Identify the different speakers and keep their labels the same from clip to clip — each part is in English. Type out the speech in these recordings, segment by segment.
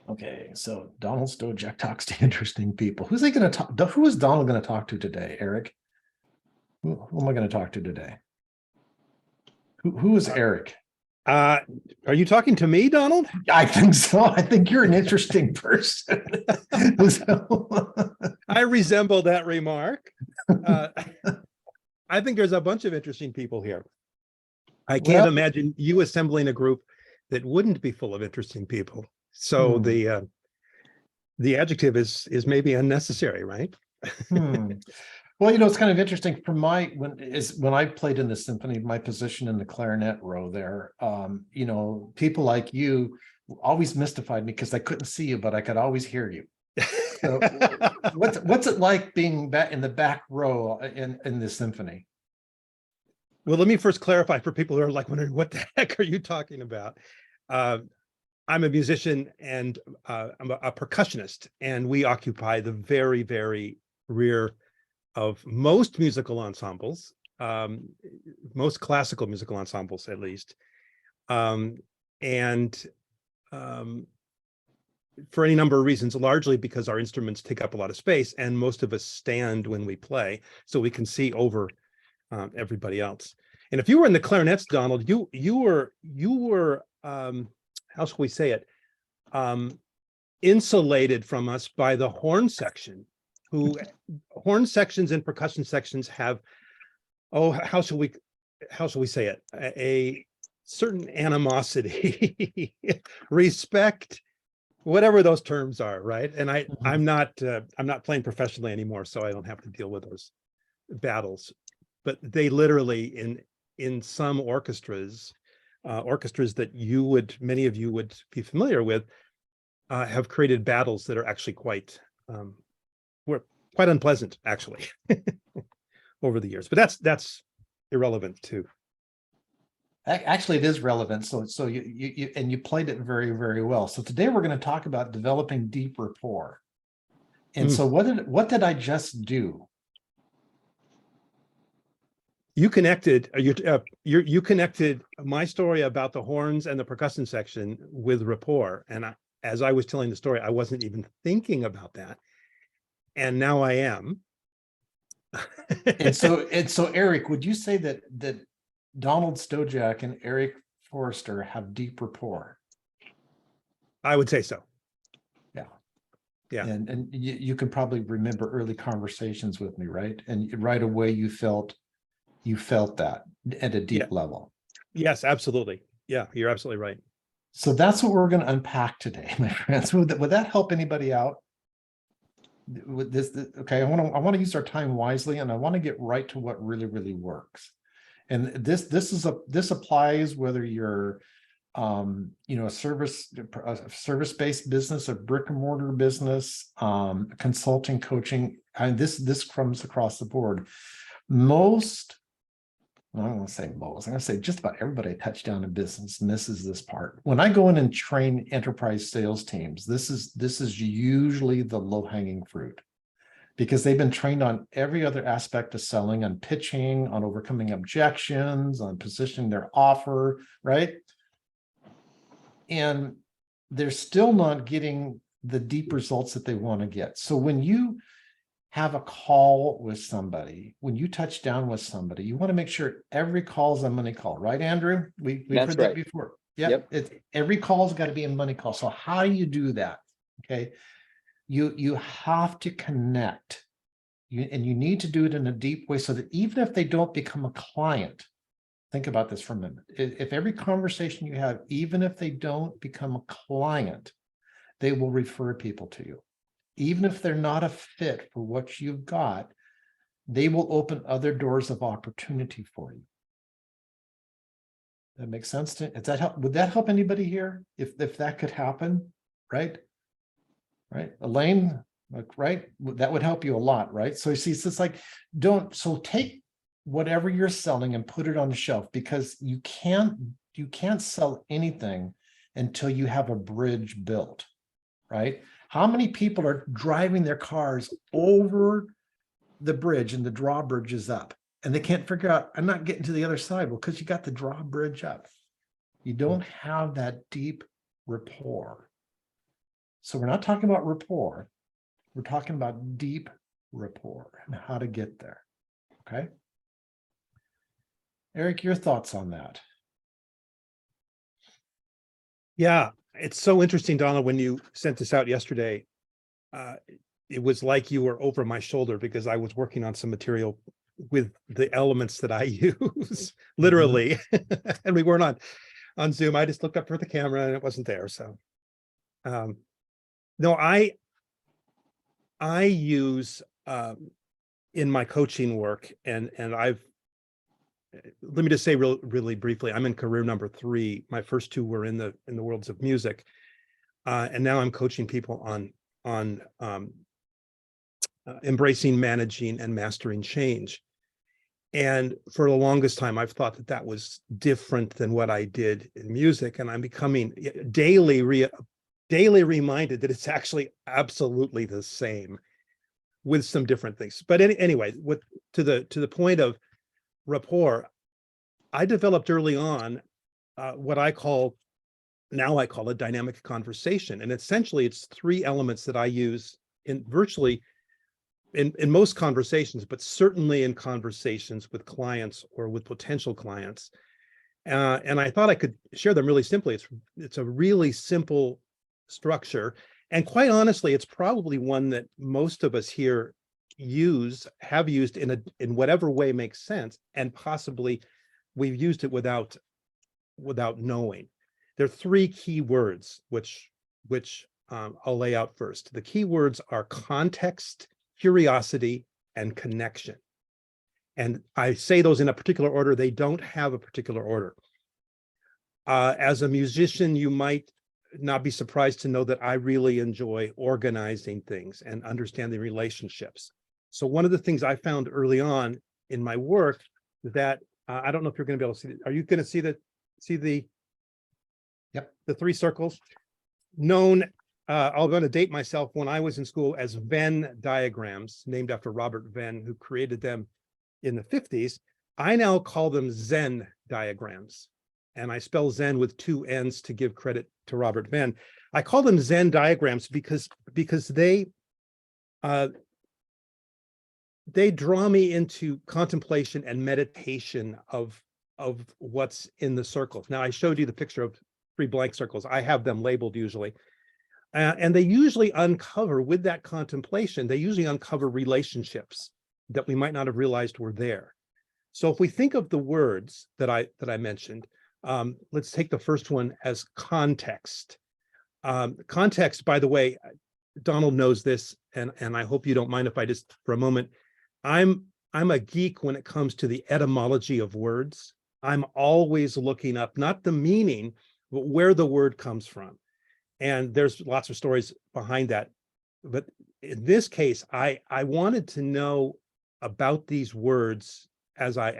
Speaker 1: Okay, so Donald Stojack talks to interesting people. Who's he going to talk? Who is Donald going to talk to today, Erik? Who am I going to talk to today? Who is Erik?
Speaker 2: Are you talking to me, Donald?
Speaker 1: I think so. I think you're an interesting person.
Speaker 2: I resemble that remark. I think there's a bunch of interesting people here. I can't imagine you assembling a group that wouldn't be full of interesting people. So the adjective is maybe unnecessary, right?
Speaker 1: Well, it's kind of interesting from when I played in the symphony, my position in the clarinet row there, people like you always mystified me because I couldn't see you, but I could always hear you. So what's it like being back in the back row in the symphony?
Speaker 2: Well, let me first clarify for people who are like wondering, what the heck are you talking about? I'm a musician and I'm a percussionist, and we occupy the very, very rear of most musical ensembles, most classical musical ensembles, at least. For any number of reasons, largely because our instruments take up a lot of space and most of us stand when we play, so we can see over everybody else. And if you were in the clarinets, Donald, you were how shall we say it, insulated from us by the horn section, who horn sections and percussion sections have, how shall we say it, a certain animosity, respect, whatever those terms are, right? And I'm not playing professionally anymore, so I don't have to deal with those battles. But they literally, in some orchestras that many of you would be familiar with, have created battles that are actually quite unpleasant, actually, over the years. But that's irrelevant too.
Speaker 1: Actually, it is relevant. So you played it very, very well. So today we're going to talk about developing deep rapport. And so what did I just do?
Speaker 2: You connected you connected my story about the horns and the percussion section with rapport. And as I was telling the story, I wasn't even thinking about that. And now I am.
Speaker 1: and so Erik, would you say that Donald Stojack and Erik Forrester have deep rapport?
Speaker 2: I would say so.
Speaker 1: Yeah. And you can probably remember early conversations with me, right? And right away you felt that at a deep level. Yes,
Speaker 2: absolutely. Yeah, you're absolutely right.
Speaker 1: So that's what we're going to unpack today, my friends. Would that help anybody out with this? Okay, I want to use our time wisely, and I want to get right to what really, really works. And this applies whether you're a service-based business, a brick and mortar business, consulting, coaching, and this comes across the board. I don't want to say most, I'm going to say just about everybody I touch down in business misses this part. When I go in and train enterprise sales teams, this is usually the low-hanging fruit, because they've been trained on every other aspect of selling, on pitching, on overcoming objections, on positioning their offer, right? And they're still not getting the deep results that they want to get. So when you have a call with somebody, when you touch down with somebody, you want to make sure every call is a money call, right, Andrew? We've heard that before. Yep. Every call's got to be a money call. So how do you do that? Okay. You have to connect. And you need to do it in a deep way so that even if they don't become a client, think about this for a minute. If every conversation you have, even if they don't become a client, they will refer people to you. Even if they're not a fit for what you've got, they will open other doors of opportunity for you. That makes sense to, does that help? Would that help anybody here? If that could happen, right? Right, Elaine, right? That would help you a lot, right? So you see, it's just like, take whatever you're selling and put it on the shelf, because you can't sell anything until you have a bridge built, right? How many people are driving their cars over the bridge and the drawbridge is up and they can't figure out, I'm not getting to the other side? Well, because you got the drawbridge up. You don't have that deep rapport. So we're not talking about rapport. We're talking about deep rapport and how to get there. Okay. Erik, your thoughts on that?
Speaker 2: Yeah, it's so interesting, Donald, when you sent this out yesterday. It was like you were over my shoulder because I was working on some material with the elements that I use, literally. And we weren't on Zoom. I just looked up for the camera and it wasn't there. So no, I use in my coaching work, and I've let me just say really briefly, I'm in career number 3. My first 2 were in the worlds of music. And now I'm coaching people on embracing, managing, and mastering change. And for the longest time, I've thought that that was different than what I did in music. And I'm becoming daily reminded that it's actually absolutely the same with some different things. But anyway, to the point of rapport, I developed early on what I call a dynamic conversation. And essentially, it's 3 elements that I use in virtually in most conversations, but certainly in conversations with clients or with potential clients. And I thought I could share them really simply. It's a really simple structure. And quite honestly, it's probably one that most of us here have used in whatever way makes sense. And possibly we've used it without knowing. There are 3 key words, which I'll lay out first. The key words are context, curiosity, and connection. And I say those in a particular order. They don't have a particular order. As a musician, you might not be surprised to know that I really enjoy organizing things and understanding relationships. So one of the things I found early on in my work that I don't know if you're going to be able to see it. Are you going to see the
Speaker 1: Yep.
Speaker 2: The 3 circles? Known, I'm going to date myself, when I was in school, as Venn diagrams, named after Robert Venn, who created them in the 50s. I now call them Zen diagrams. And I spell Zen with 2 N's to give credit to Robert Venn. I call them Zen diagrams because they draw me into contemplation and meditation of what's in the circles. Now, I showed you the picture of 3 blank circles. I have them labeled usually. And they usually uncover, with that contemplation, they usually uncover relationships that we might not have realized were there. So if we think of the words that I mentioned, let's take the first one as context. Context, by the way, Donald knows this, and I hope you don't mind if I just, for a moment, I'm a geek when it comes to the etymology of words. I'm always looking up, not the meaning, but where the word comes from. And there's lots of stories behind that. But in this case, I wanted to know about these words as I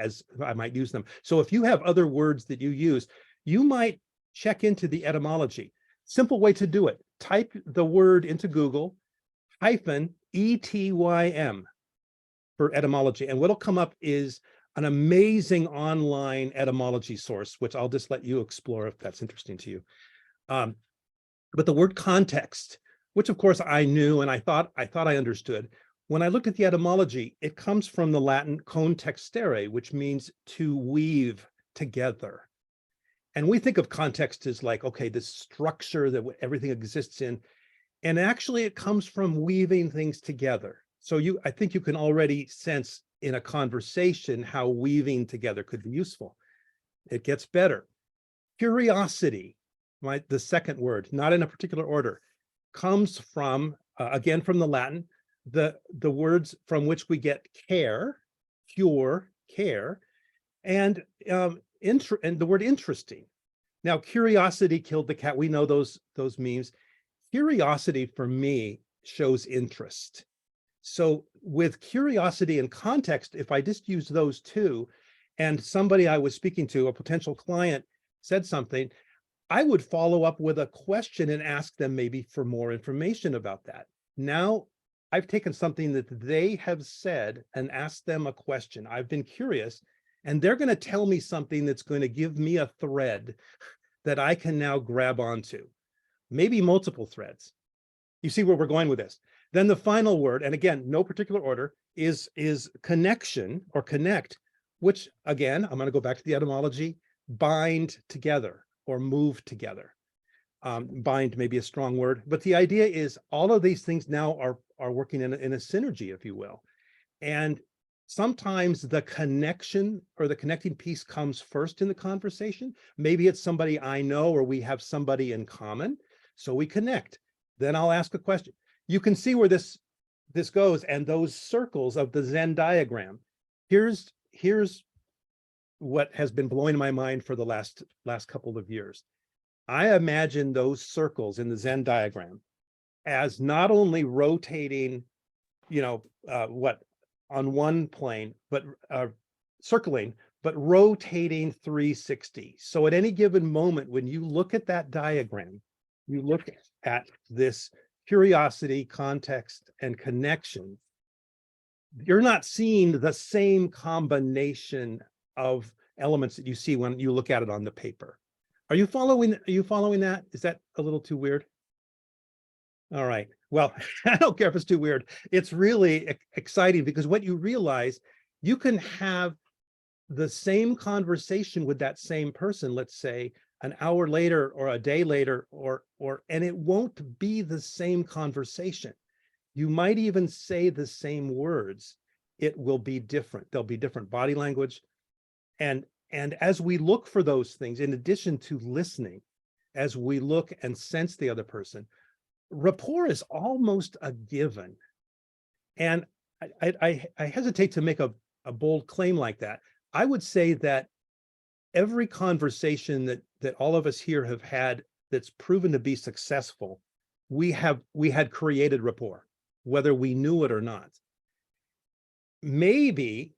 Speaker 2: might use them. So if you have other words that you use, you might check into the etymology. Simple way to do it: type the word into Google, -ETYM for etymology. And what'll come up is an amazing online etymology source, which I'll just let you explore if that's interesting to you. But the word context, which of course I knew and I thought I understood, when I looked at the etymology, it comes from the Latin contextere, which means to weave together. And we think of context as like, okay, this structure that everything exists in. And actually it comes from weaving things together. So I think you can already sense in a conversation how weaving together could be useful. It gets better. Curiosity, the second word, not in a particular order, comes from, again, from the Latin, the words from which we get care, cure, care, and the word interesting. Now, curiosity killed the cat. We know those memes. Curiosity for me shows interest. So with curiosity and context, if I just use those 2, and somebody I was speaking to, a potential client, said something, I would follow up with a question and ask them maybe for more information about that. Now I've taken something that they have said and asked them a question. I've been curious, and they're going to tell me something that's going to give me a thread that I can now grab onto, maybe multiple threads. You see where we're going with this. Then the final word, and again, no particular order, is connection or connect, which again, I'm going to go back to the etymology, bind together or move together. Bind may be a strong word, but the idea is all of these things now are working in a synergy, if you will. And sometimes the connection or the connecting piece comes first in the conversation. Maybe it's somebody I know, or we have somebody in common. So we connect. Then I'll ask a question. You can see where this goes, and those circles of the Venn diagram. Here's what has been blowing my mind for the last couple of years. I imagine those circles in the Venn diagram as not only rotating, on one plane, but circling, but rotating 360. So at any given moment, when you look at that diagram, you look at this curiosity, context, and connection, you're not seeing the same combination of elements that you see when you look at it on the paper. Are you following that? Is that a little too weird? All right. Well, I don't care if it's too weird. It's really exciting because what you realize, you can have the same conversation with that same person, let's say an hour later or a day later, and it won't be the same conversation. You might even say the same words. It will be different. There'll be different body language. And as we look for those things, in addition to listening, as we look and sense the other person, rapport is almost a given. And I hesitate to make a bold claim like that. I would say that every conversation that all of us here have had that's proven to be successful, we had created rapport, whether we knew it or not. Maybe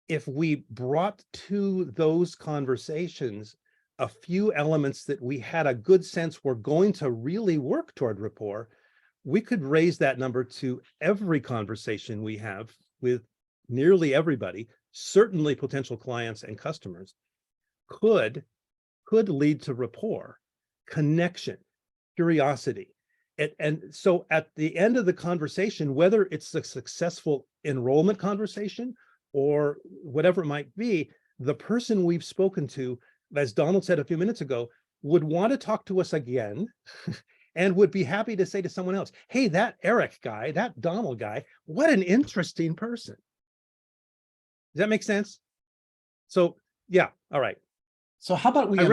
Speaker 2: if we brought to those conversations a few elements that we had a good sense were going to really work toward rapport, we could raise that number to every conversation we have with nearly everybody, certainly potential clients and customers, could lead to rapport, connection, curiosity. And so at the end of the conversation, whether it's a successful enrollment conversation or whatever it might be, the person we've spoken to, as Donald said a few minutes ago, would want to talk to us again and would be happy to say to someone else, hey, that Erik guy, that Donald guy, what an interesting person. Does that make sense? So, yeah, all right.
Speaker 1: So how about we
Speaker 2: I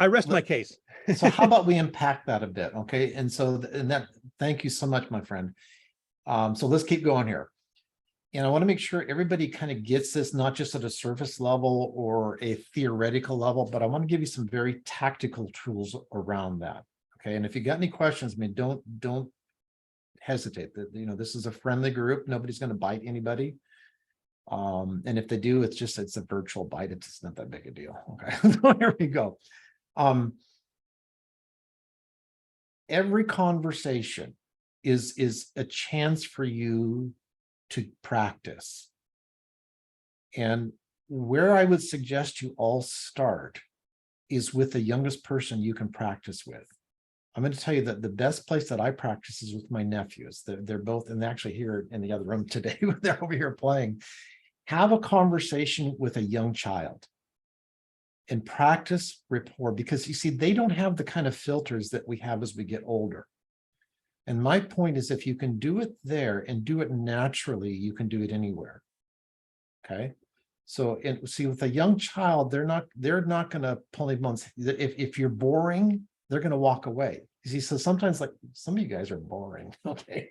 Speaker 2: rest my case.
Speaker 1: So how about we unpack that a bit, okay? And so, thank you so much, my friend. So let's keep going here. And I want to make sure everybody kind of gets this, not just at a surface level or a theoretical level, but I want to give you some very tactical tools around that. Okay. And if you got any questions, I mean, don't hesitate. This is a friendly group. Nobody's going to bite anybody. And if they do, it's a virtual bite. It's not that big a deal. Okay. So here we go. Every conversation is a chance for you to practice. And where I would suggest you all start is with the youngest person you can practice with. I'm going to tell you that the best place that I practice is with my nephews. They're both, and they're actually here in the other room today. They're over here playing. Have a conversation with a young child and practice rapport, because you see, they don't have the kind of filters that we have as we get older. And my point is, if you can do it there and do it naturally, you can do it anywhere. Okay. So, see, with a young child, they're not going to pull any bones. If you're boring, they're going to walk away. You see, so sometimes, like, some of you guys are boring. Okay.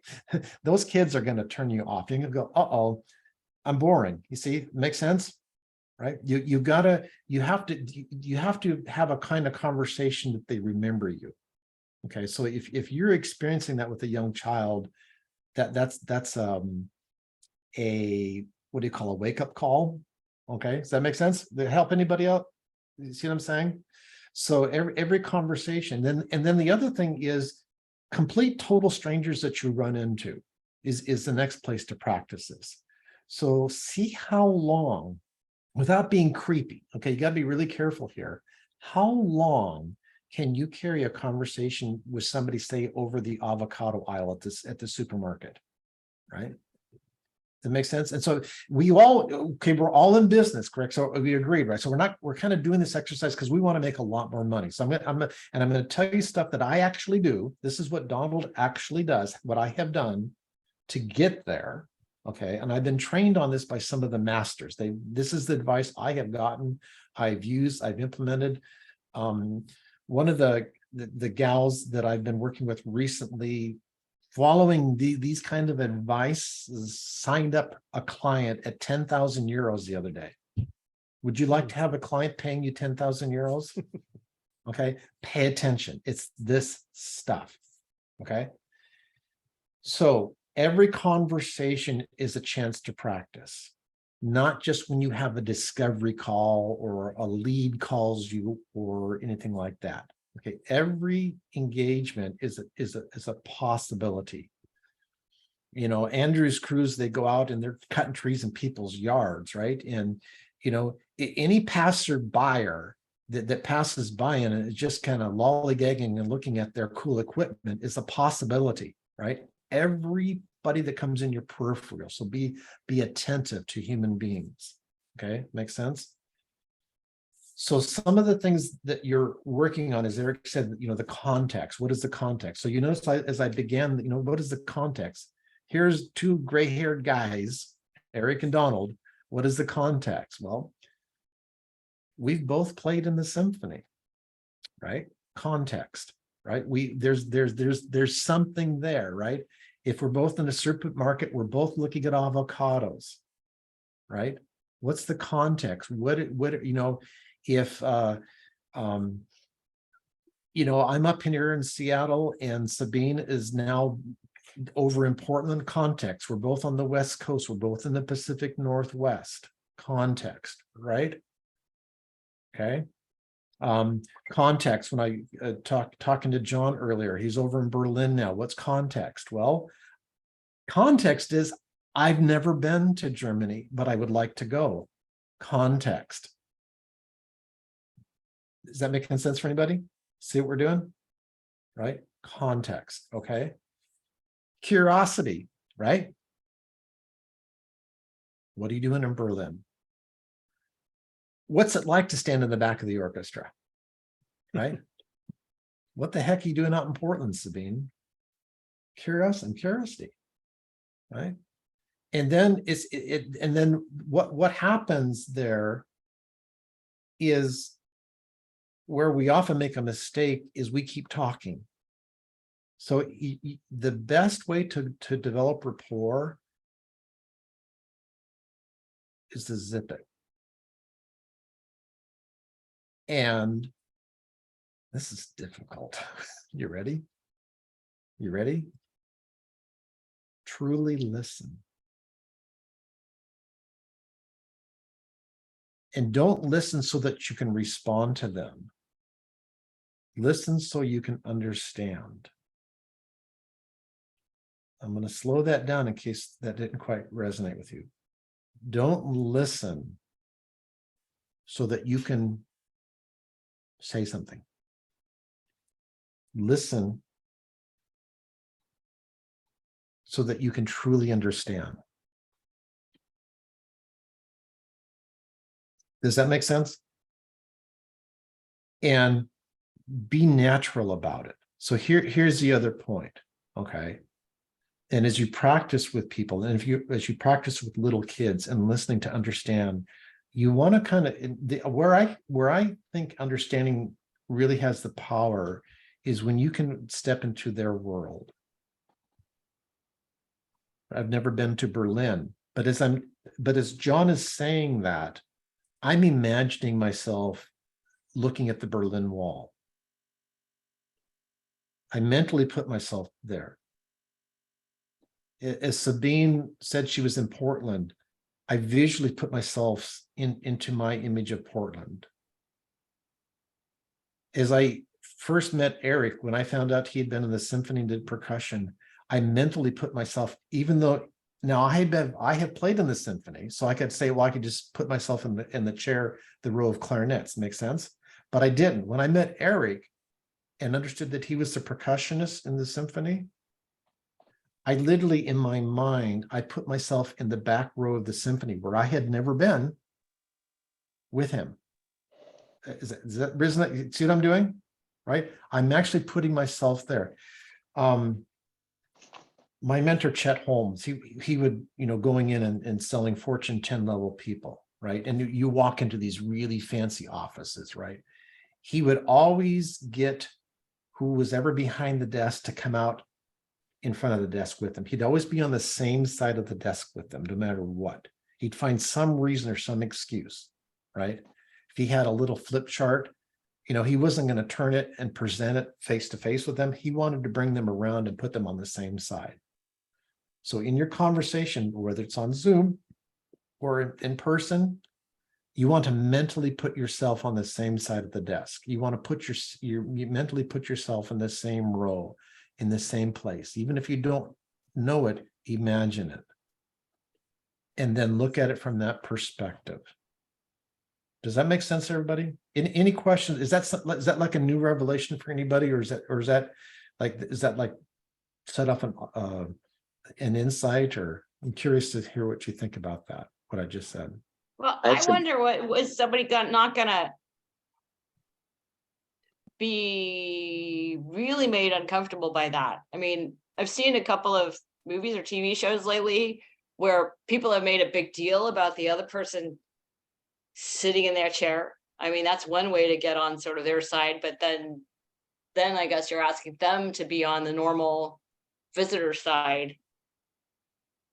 Speaker 1: Those kids are going to turn you off. You're going to go, uh-oh, I'm boring. You see, makes sense, right? You have to have a kind of conversation that they remember you. Okay, so if you're experiencing that with a young child, that's a what do you call, a wake-up call? Okay, does that make sense? Did it help anybody out? You see what I'm saying? So every conversation, and then the other thing is, complete total strangers that you run into is the next place to practice this. So see how long, without being creepy, okay, you got to be really careful here, how long can you carry a conversation with somebody, say, over the avocado aisle at the supermarket, right? That makes sense. And so we all, okay, we're all in business, correct? So we agreed, right? So we're kind of doing this exercise because we want to make a lot more money. So I'm going to tell you stuff that I actually do. This is what Donald actually does, what I have done to get there. Okay. And I've been trained on this by some of the masters. This is the advice I have gotten, I've used, I've implemented. One of the gals that I've been working with recently, following these kind of advice, signed up a client at 10,000 euros the other day. Would you like to have a client paying you 10,000 euros? Okay, pay attention. It's this stuff. Okay. So every conversation is a chance to practice, not just when you have a discovery call or a lead calls you or anything like that. Okay, every engagement is a possibility. You know, Andrew's crews, they go out and they're cutting trees in people's yards, right? And you know, any passerby that passes by and is just kind of lollygagging and looking at their cool equipment is a possibility, right? Everybody that comes in your peripheral. So be attentive to human beings. Okay, makes sense? So some of the things that you're working on, as Erik said, you know, the context. What is the context? So you notice as I began, you know, what is the context? Here's two gray-haired guys, Erik and Donald. What is the context? Well, we've both played in the symphony, right? Context, right? There's something there, right? If we're both in a supermarket, we're both looking at avocados, right? What's the context? What you know? If you know, I'm up here in Seattle and Sabine is now over in Portland, context. We're both on the West Coast. We're both in the Pacific Northwest, context, right? Okay. Context, when I talking to John earlier, he's over in Berlin now. What's context? Well, context is I've never been to Germany, but I would like to go. Context. Is that making sense for anybody? See what we're doing? Right? Context, okay? Curiosity, right? What are you doing in Berlin? What's it like to stand in the back of the orchestra? Right? What the heck are you doing out in Portland, Sabine? Curiosity, right? And then and then what happens there is where we often make a mistake is we keep talking. So the best way to develop rapport is to zip it. And this is difficult. You ready? You ready? Truly listen. And don't listen so that you can respond to them. Listen so you can understand. I'm going to slow that down in case that didn't quite resonate with you. Don't listen so that you can say something. Listen so that you can truly understand. Does that make sense? And be natural about it. So here's the other point, okay? And as you practice with people, and as you practice with little kids and listening to understand, you want to kind of where I think understanding really has the power is when you can step into their world. I've never been to Berlin, but as John is saying that, I'm imagining myself looking at the Berlin Wall. I mentally put myself there. As Sabine said she was in Portland, I visually put myself into my image of Portland. As I first met Erik, when I found out he had been in the symphony and did percussion, I mentally put myself, even though now I have played in the symphony, so I could say, well, I could just put myself in the chair, the row of clarinets. Makes sense? But I didn't. When I met Erik, and understood that he was the percussionist in the symphony, I literally, in my mind, I put myself in the back row of the symphony where I had never been with him. Isn't that, see what I'm doing? Right? I'm actually putting myself there. My mentor, Chet Holmes, he would, going in and selling Fortune 10 level people, right? And you walk into these really fancy offices, right? He would always get who was ever behind the desk to come out in front of the desk with him. He'd always be on the same side of the desk with them, no matter what. He'd find some reason or some excuse, right? If he had a little flip chart, he wasn't going to turn it and present it face to face with them. He wanted to bring them around and put them on the same side. So in your conversation, whether it's on Zoom or in person, you want to mentally put yourself on the same side of the desk. You want to put you mentally put yourself in the same row, in the same place. Even if you don't know it, imagine it. And then look at it from that perspective. Does that make sense, everybody? Any questions? Is that like a new revelation for anybody, or is that like set up an insight? Or I'm curious to hear what you think about that, what I just said.
Speaker 3: Well, I wonder, what was somebody not gonna be really made uncomfortable by that? I mean, I've seen a couple of movies or TV shows lately where people have made a big deal about the other person sitting in their chair. I mean, that's one way to get on sort of their side, but then I guess you're asking them to be on the normal visitor side.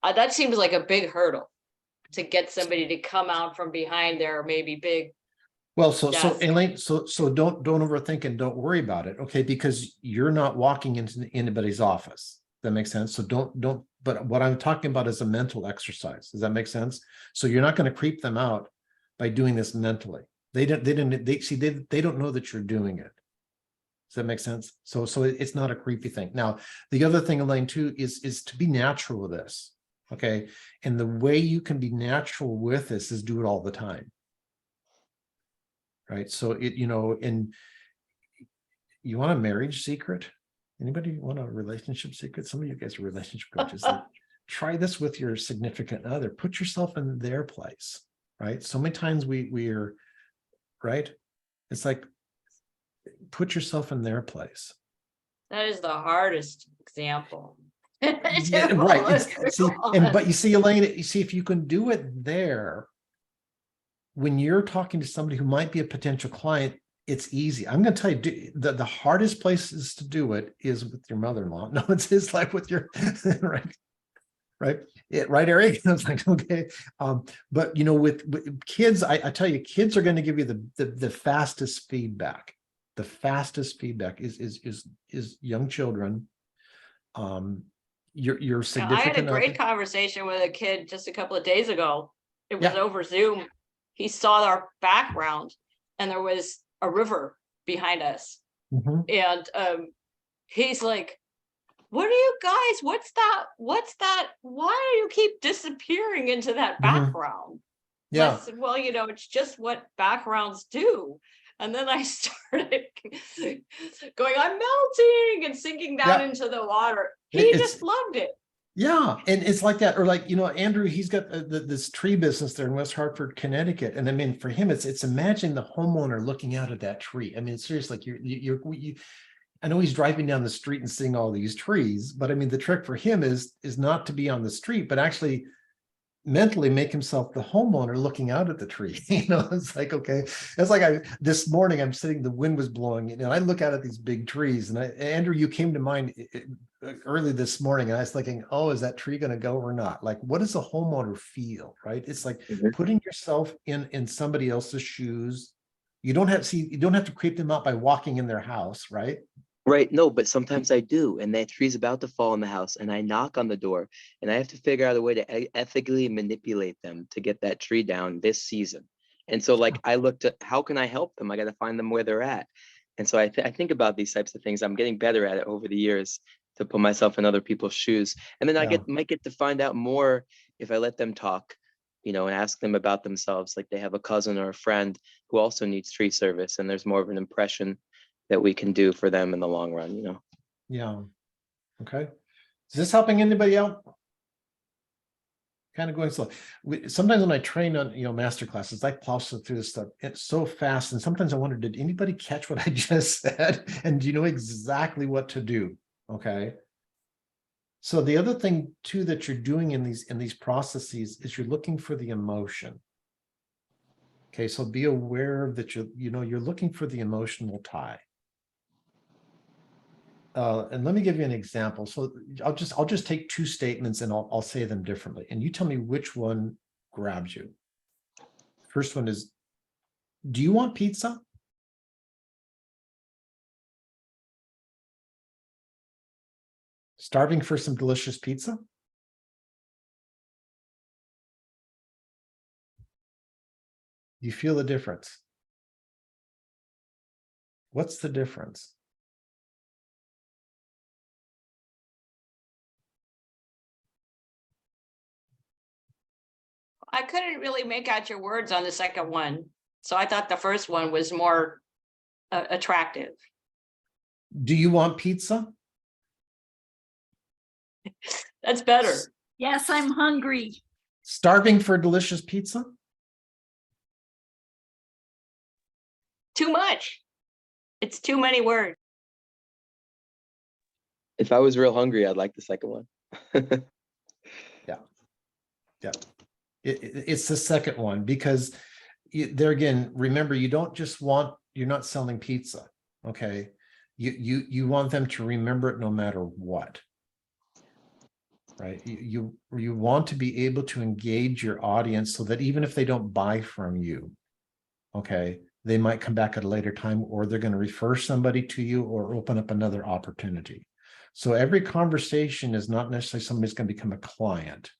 Speaker 3: That seems like a big hurdle to get somebody to come out from behind their maybe big.
Speaker 1: Well, so
Speaker 3: desk.
Speaker 1: Elaine, so don't overthink and don't worry about it, okay? Because you're not walking into anybody's office. That makes sense. So don't. But what I'm talking about is a mental exercise. Does that make sense? So you're not going to creep them out by doing this mentally. They don't know that you're doing it. Does that make sense? So it's not a creepy thing. Now, the other thing, Elaine, too, is to be natural with this. Okay. And the way you can be natural with this is do it all the time. Right. So and you want a marriage secret? Anybody want a relationship secret? Some of you guys are relationship coaches. Try this with your significant other. Put yourself in their place. Right. So many times we're right. It's like, put yourself in their place.
Speaker 3: That is the hardest example.
Speaker 1: Yeah, right. But you see, Elaine, if you can do it there, when you're talking to somebody who might be a potential client, it's easy. I'm going to tell you, the hardest places to do it is with your mother-in-law. No, it's like with your right, right, Eric. I was like, okay, but with kids, I tell you, kids are going to give you the fastest feedback. The fastest feedback is young children. Your significant.
Speaker 3: I had a great conversation with a kid just a couple of days ago. It was over Zoom. He saw our background and there was a river behind us.
Speaker 1: Mm-hmm.
Speaker 3: And he's like, what are you guys? What's that? Why do you keep disappearing into that background?
Speaker 1: Yeah.
Speaker 3: I said, well, it's just what backgrounds do. And then I started going, I'm melting and sinking down into the water. He just loved it.
Speaker 1: Yeah. And it's like that. Or like, Andrew, he's got this tree business there in West Hartford, Connecticut. And I mean, for him, it's imagining the homeowner looking out at that tree. I mean, seriously, like I know he's driving down the street and seeing all these trees, but I mean, the trick for him is not to be on the street, but actually mentally make himself the homeowner looking out at the tree. It's like, okay, it's like this morning I'm sitting, the wind was blowing and I look out at these big trees and Andrew, you came to mind early this morning and I was thinking, oh, is that tree going to go or not? Like, what does a homeowner feel? Right. It's like putting yourself in somebody else's shoes. You don't have to creep them out by walking in their house. Right.
Speaker 4: Right. No, but sometimes I do. And that tree's about to fall in the house and I knock on the door and I have to figure out a way to ethically manipulate them to get that tree down this season. And so like I looked at how can I help them? I got to find them where they're at. And so I think about these types of things. I'm getting better at it over the years to put myself in other people's shoes. And then I might get to find out more if I let them talk, and ask them about themselves. Like they have a cousin or a friend who also needs tree service and there's more of an impression that we can do for them in the long run, you know?
Speaker 1: Yeah. Okay. Is this helping anybody out? Kind of going slow. Sometimes when I train on, master classes, I plow through this stuff. It's so fast. And sometimes I wonder, did anybody catch what I just said? And do you know exactly what to do? Okay. So the other thing too, that you're doing in these processes is you're looking for the emotion. Okay. So be aware that you're looking for the emotional tie. And let me give you an example. So I'll just take two statements and I'll say them differently. And you tell me which one grabs you. First one is, do you want pizza? Starving for some delicious pizza? You feel the difference? What's the difference?
Speaker 3: I couldn't really make out your words on the second one. So I thought the first one was more attractive.
Speaker 1: Do you want pizza?
Speaker 3: That's better.
Speaker 5: Yes, I'm hungry.
Speaker 1: Starving for delicious pizza?
Speaker 3: Too much. It's too many words.
Speaker 4: If I was real hungry, I'd like the second one.
Speaker 1: Yeah. It's the second one, because there again, remember, you're not selling pizza. Okay. You want them to remember it no matter what. Right. You want to be able to engage your audience so that even if they don't buy from you, okay, they might come back at a later time, or they're going to refer somebody to you or open up another opportunity. So every conversation is not necessarily somebody's going to become a client.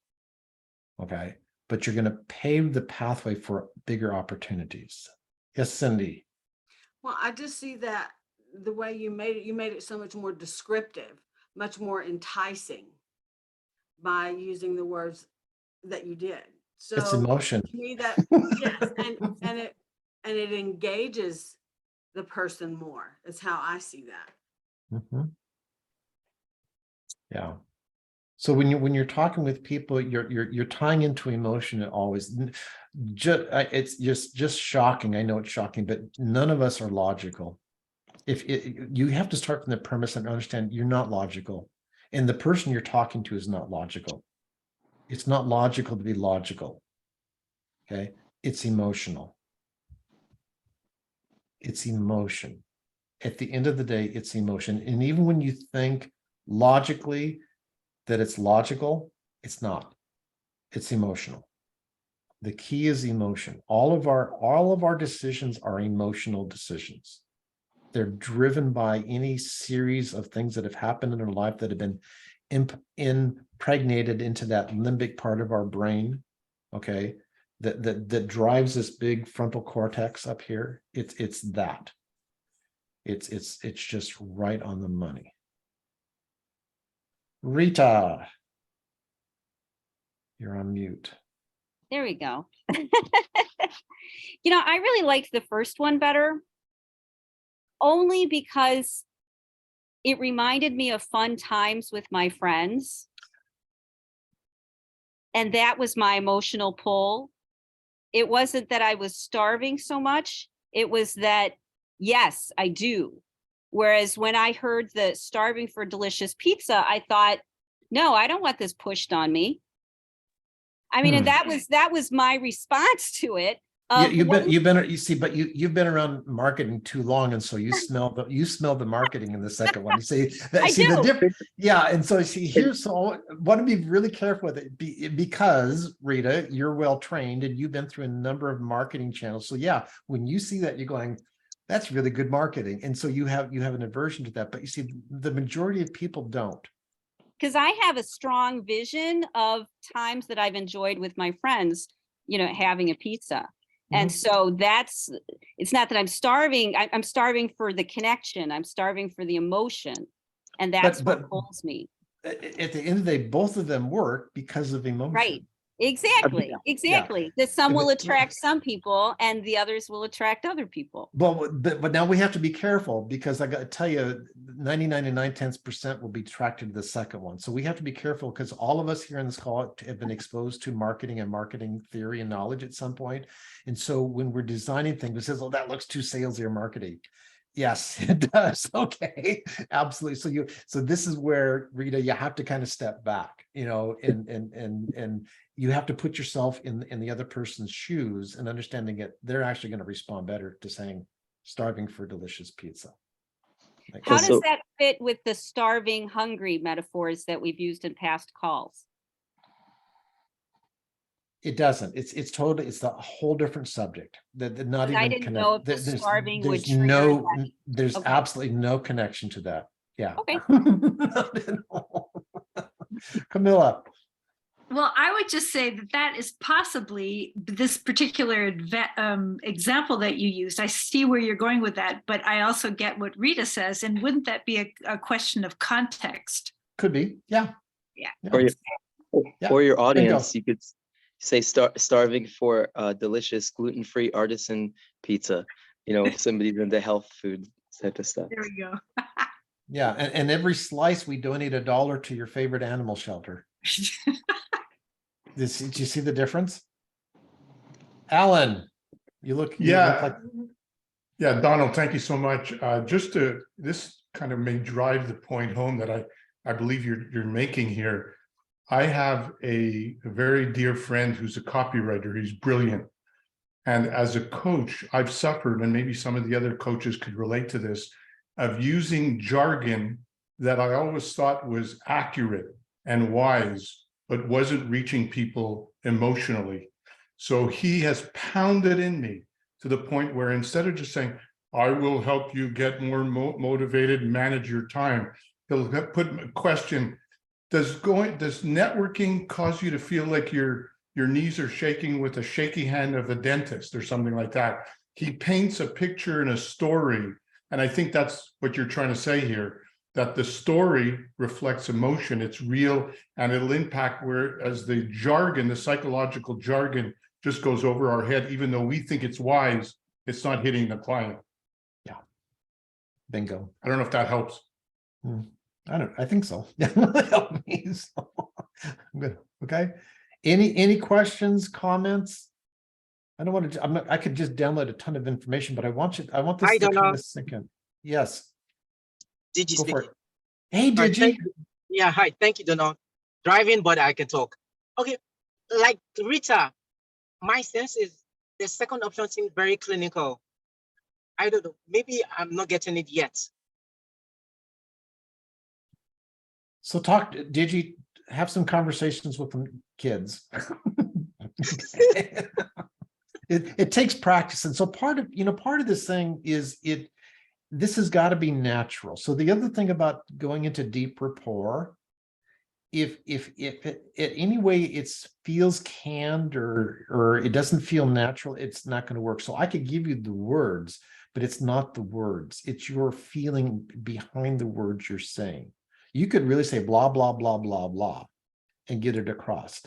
Speaker 1: Okay. But you're going to pave the pathway for bigger opportunities. Yes, Cindy.
Speaker 6: Well, I just see that the way you made it so much more descriptive, much more enticing by using the words that you did. So
Speaker 1: It's emotion.
Speaker 6: to me that, yes, and it engages the person more. Is how I see that.
Speaker 1: Mhm. Yeah. So when you're talking with people, you're tying into emotion always. It's just shocking. I know it's shocking, but none of us are logical. You have to start from the premise and understand you're not logical, and the person you're talking to is not logical. It's not logical to be logical. Okay, it's emotional. It's emotion. At the end of the day, it's emotion, and even when you think logically that it's logical, it's not. It's emotional. The key is emotion. All of our decisions are emotional decisions. They're driven by any series of things that have happened in our life that have been impregnated into that limbic part of our brain. Okay, that drives this big frontal cortex up here. It's that. It's just right on the money. Rita, you're on mute.
Speaker 7: There we go. I really liked the first one better, only because it reminded me of fun times with my friends. And that was my emotional pull. It wasn't that I was starving so much. It was that, yes, I do. Whereas when I heard the starving for delicious pizza, I thought, no, I don't want this pushed on me. I mean, and that was my response to it.
Speaker 1: You've been around marketing too long, and so you smell the marketing in the second one. You see the difference. Yeah, and so I want to be really careful with it because Rita, you're well trained and you've been through a number of marketing channels. So yeah, when you see that, you're going, that's really good marketing, and so you have an aversion to that. But you see, the majority of people don't.
Speaker 7: Because I have a strong vision of times that I've enjoyed with my friends, having a pizza. And so it's not that I'm starving. I'm starving for the connection. I'm starving for the emotion. And that's what pulls me.
Speaker 1: At the end of the day, both of them work because of emotion.
Speaker 7: Right. Exactly. That some will attract some people and the others will attract other people.
Speaker 1: But now we have to be careful because I got to tell you, 99 and 9/10% will be attracted to the second one. So we have to be careful because all of us here in this call have been exposed to marketing and marketing theory and knowledge at some point. And so when we're designing things, it says, "Oh, that looks too salesy or marketing." Yes, it does. Okay, absolutely. So this is where, Rita, you have to kind of step back, and you have to put yourself in the other person's shoes and understanding it. They're actually going to respond better to saying starving for delicious pizza.
Speaker 7: How
Speaker 4: Also-
Speaker 7: does that fit with the starving, hungry metaphors that we've used in past calls?
Speaker 1: It doesn't. It's totally, it's a whole different subject that not
Speaker 7: But I
Speaker 1: even
Speaker 7: didn't know if the
Speaker 1: There's,
Speaker 7: starving would
Speaker 1: there's
Speaker 7: trigger
Speaker 1: no,
Speaker 7: that.
Speaker 1: there's
Speaker 7: Okay.
Speaker 1: absolutely no connection to that. Yeah.
Speaker 7: Okay.
Speaker 1: Camilla.
Speaker 5: Well, I would just say that that is possibly this particular example that you used. I see where you're going with that, but I also get what Rita says. And wouldn't that be a question of context?
Speaker 1: Could be. Yeah.
Speaker 5: Yeah.
Speaker 4: For your
Speaker 1: Bingo.
Speaker 4: audience, you could say starving for delicious gluten-free artisan pizza. If somebody's into health food type of stuff.
Speaker 5: There we go.
Speaker 1: Yeah. And every slice, we donate $1 to your favorite animal shelter. Did you see the difference? Alan, you look like.
Speaker 8: Yeah, Donald, thank you so much. This kind of may drive the point home that I believe you're making here. I have a very dear friend who's a copywriter. He's brilliant. And as a coach, I've suffered, and maybe some of the other coaches could relate to this, of using jargon that I always thought was accurate and wise, but wasn't reaching people emotionally. So he has pounded in me to the point where instead of just saying, "I will help you get more motivated, manage your time," he'll put a question, does networking cause you to feel like your knees are shaking with a shaky hand of a dentist or something like that? He paints a picture and a story. And I think that's what you're trying to say here, that the story reflects emotion, it's real, and it'll impact, whereas the jargon, the psychological jargon, just goes over our head. Even though we think it's wise, it's not hitting the client.
Speaker 1: Yeah. Bingo.
Speaker 8: I don't know if that helps.
Speaker 1: I think so. Help me. So, good. Okay. Any questions, comments? I don't want to, I could just download a ton of information, but I want this to kind of sink in. Yes.
Speaker 9: Digi
Speaker 1: Go for
Speaker 9: speaking.
Speaker 1: it. Hey, Digi.
Speaker 9: Yeah, hi. Thank you, Donald. Driving, but I can talk. Okay, like Rita, my sense is the second option seems very clinical. I don't know. Maybe I'm not getting it yet.
Speaker 1: So Digi, have some conversations with them kids. It takes practice. And so part of this thing is this has got to be natural. So the other thing about going into deep rapport, if it, in any way it feels canned or it doesn't feel natural, it's not going to work. So I could give you the words, but it's not the words. It's your feeling behind the words you're saying. You could really say blah, blah, blah, blah, blah, and get it across.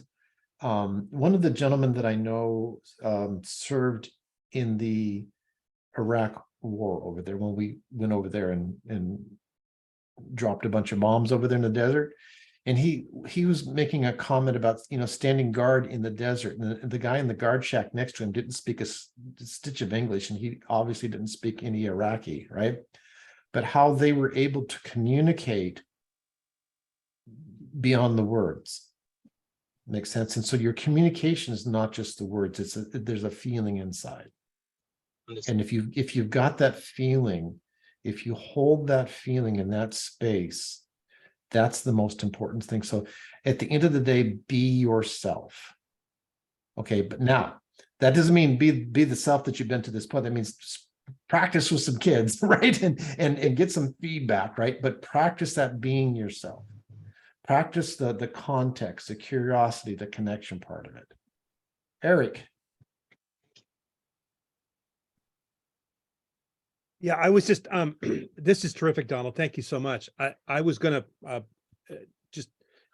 Speaker 1: One of the gentlemen that I know served in the Iraq war over there when we went over there and dropped a bunch of bombs over there in the desert. And he was making a comment about, standing guard in the desert. And the guy in the guard shack next to him didn't speak a stitch of English, and he obviously didn't speak any Iraqi, right? But how they were able to communicate beyond the words. Makes sense. And so your communication is not just the words, there's a feeling inside. And if you've got that feeling, if you hold that feeling in that space, that's the most important thing. So at the end of the day, be yourself. Okay, but now that doesn't mean be the self that you've been to this point. That means practice with some kids, right? And get some feedback, right? But practice that being yourself. Practice the context, the curiosity, the connection part of it. Erik.
Speaker 2: Yeah, I was just, this is terrific, Donald. Thank you so much. I was going to just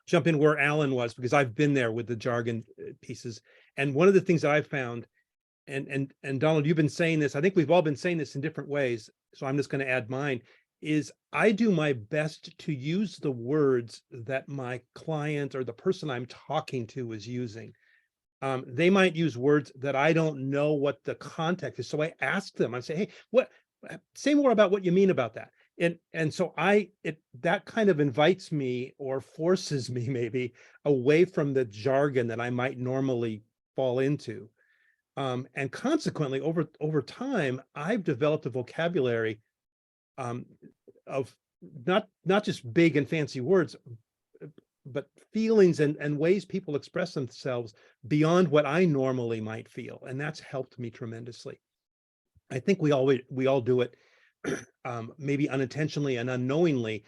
Speaker 2: jump in where Alan was, because I've been there with the jargon pieces. And one of the things that I found, and Donald, you've been saying this, I think we've all been saying this in different ways, so I'm just going to add mine, is I do my best to use the words that my client or the person I'm talking to is using. They might use words that I don't know what the context is. So I ask them, I say, hey, say more about what you mean about that. And so that kind of invites me or forces me maybe away from the jargon that I might normally fall into. And consequently, over time, I've developed a vocabulary of not just big and fancy words, but feelings and ways people express themselves beyond what I normally might feel. And that's helped me tremendously. I think we all do it, maybe unintentionally and unknowingly.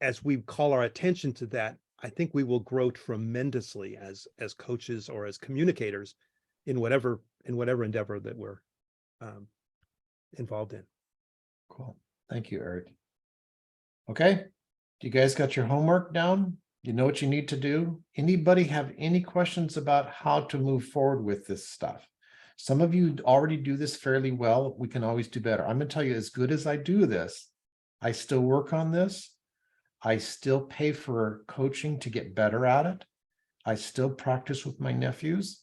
Speaker 2: As we call our attention to that, I think we will grow tremendously as coaches or as communicators in whatever endeavor that we're involved in.
Speaker 1: Cool. Thank you, Eric. Okay. You guys got your homework down? You know what you need to do? Anybody have any questions about how to move forward with this stuff? Some of you already do this fairly well. We can always do better. I'm going to tell you, as good as I do this, I still work on this. I still pay for coaching to get better at it. I still practice with my nephews.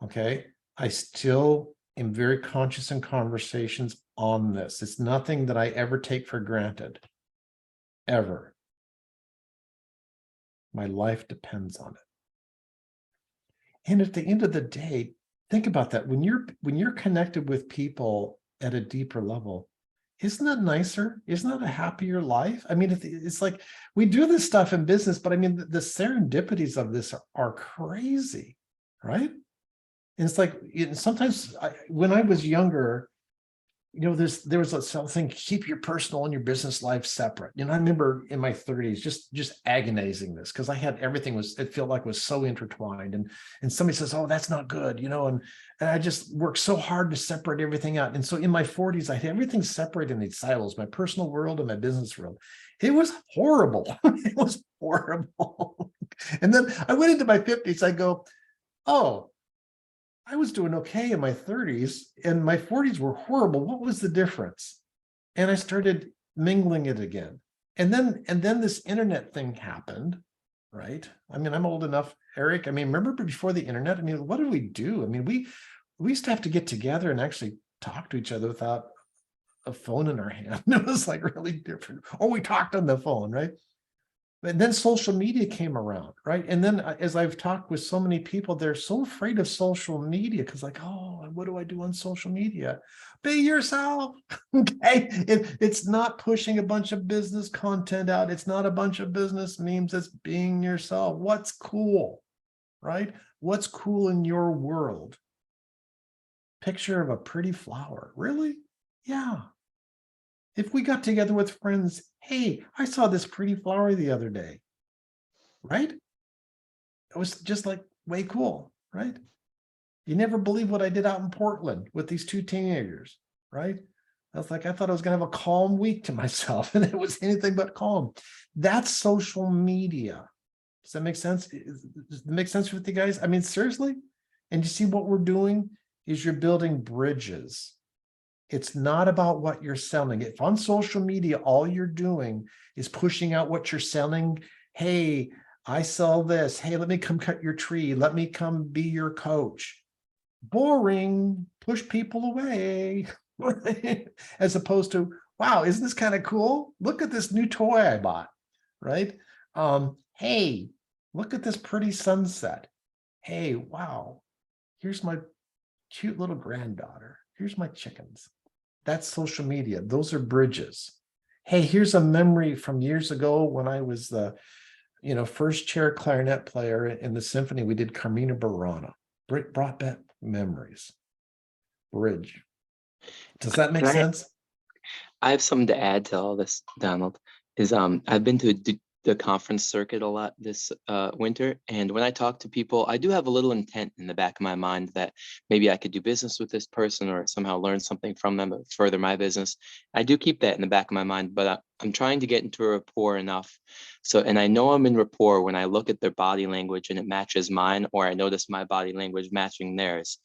Speaker 1: Okay. I still am very conscious in conversations on this. It's nothing that I ever take for granted. Ever. My life depends on it. And at the end of the day, think about that. When you're connected with people at a deeper level, isn't that nicer? Isn't that a happier life? I mean, it's like we do this stuff in business, but I mean, the serendipities of this are crazy, right? And it's like sometimes when I was younger, there was a thing, keep your personal and your business life separate. I remember in my 30s, just agonizing this because I had everything it felt like was so intertwined. And somebody says, oh, that's not good, and I just worked so hard to separate everything out. And so in my 40s, I had everything separated in these silos, my personal world and my business world. It was horrible. It was horrible. And then I went into my 50s, I go, oh, I was doing okay in my 30s and my 40s were horrible. What was the difference? And I started mingling it again. And then this internet thing happened, right? I mean, I'm old enough, Eric. I mean, remember before the internet? I mean, what did we do? I mean, we used to have to get together and actually talk to each other without a phone in our hand. It was like really different. Or we talked on the phone, right? And then social media came around, right? And then as I've talked with so many people, they're so afraid of social media because like, oh, what do I do on social media? Be yourself, okay? It's not pushing a bunch of business content out. It's not a bunch of business memes. It's being yourself. What's cool, right? What's cool in your world? Picture of a pretty flower. Really? Yeah. If we got together with friends, hey, I saw this pretty flower the other day, right? It was just like way cool, right? You never believe what I did out in Portland with these two teenagers, right? I was like, I thought I was going to have a calm week to myself, and it was anything but calm. That's social media. Does that make sense? Does it make sense with you guys? I mean, seriously? And you see what we're doing is you're building bridges. It's not about what you're selling. If on social media, all you're doing is pushing out what you're selling, hey, I sell this. Hey, let me come cut your tree. Let me come be your coach. Boring. Push people away. As opposed to, wow, isn't this kind of cool? Look at this new toy I bought, right? Hey, look at this pretty sunset. Hey, wow, here's my cute little granddaughter. Here's my chickens. That's social media. Those are bridges. Hey, here's a memory from years ago when I was the, first chair clarinet player in the symphony. We did Carmina Burana. Brought back memories. Bridge. Does that make sense?
Speaker 4: I have something to add to all this, Donald. I've been to the conference circuit a lot this winter. And when I talk to people, I do have a little intent in the back of my mind that maybe I could do business with this person or somehow learn something from them to further my business. I do keep that in the back of my mind, but I'm trying to get into a rapport enough. So, and I know I'm in rapport when I look at their body language and it matches mine, or I notice my body language matching theirs.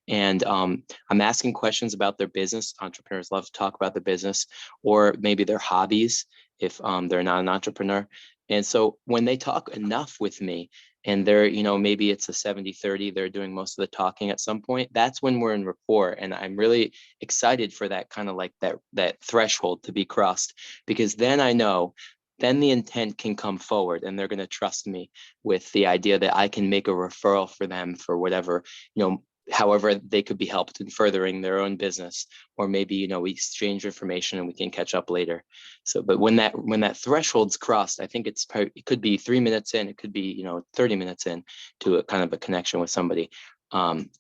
Speaker 4: And I'm asking questions about their business. Entrepreneurs love to talk about their business, or maybe their hobbies if they're not an entrepreneur. And so when they talk enough with me and they're, maybe it's a 70-30, they're doing most of the talking at some point, that's when we're in rapport. And I'm really excited for that kind of like that threshold to be crossed, because then I know then the intent can come forward and they're going to trust me with the idea that I can make a referral for them for whatever, however they could be helped in furthering their own business, or maybe we exchange information and we can catch up later. So but when that threshold's crossed, I think it could be 3 minutes in, it could be 30 minutes in to a kind of a connection with somebody.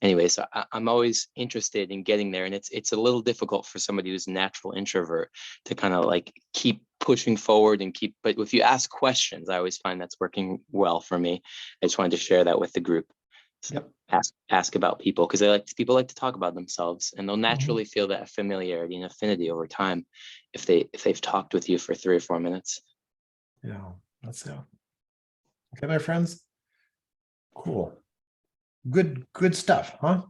Speaker 4: Anyway, so I'm always interested in getting there, and it's a little difficult for somebody who's a natural introvert to kind of like keep pushing forward and but if you ask questions, I always find that's working well for me. I just wanted to share that with the group. So
Speaker 1: Yep.
Speaker 4: ask about people, because people like to talk about themselves, and they'll naturally feel that familiarity and affinity over time if they've talked with you for 3 or 4 minutes.
Speaker 1: Yeah, that's it. Okay, my friends. Cool. Good stuff, huh?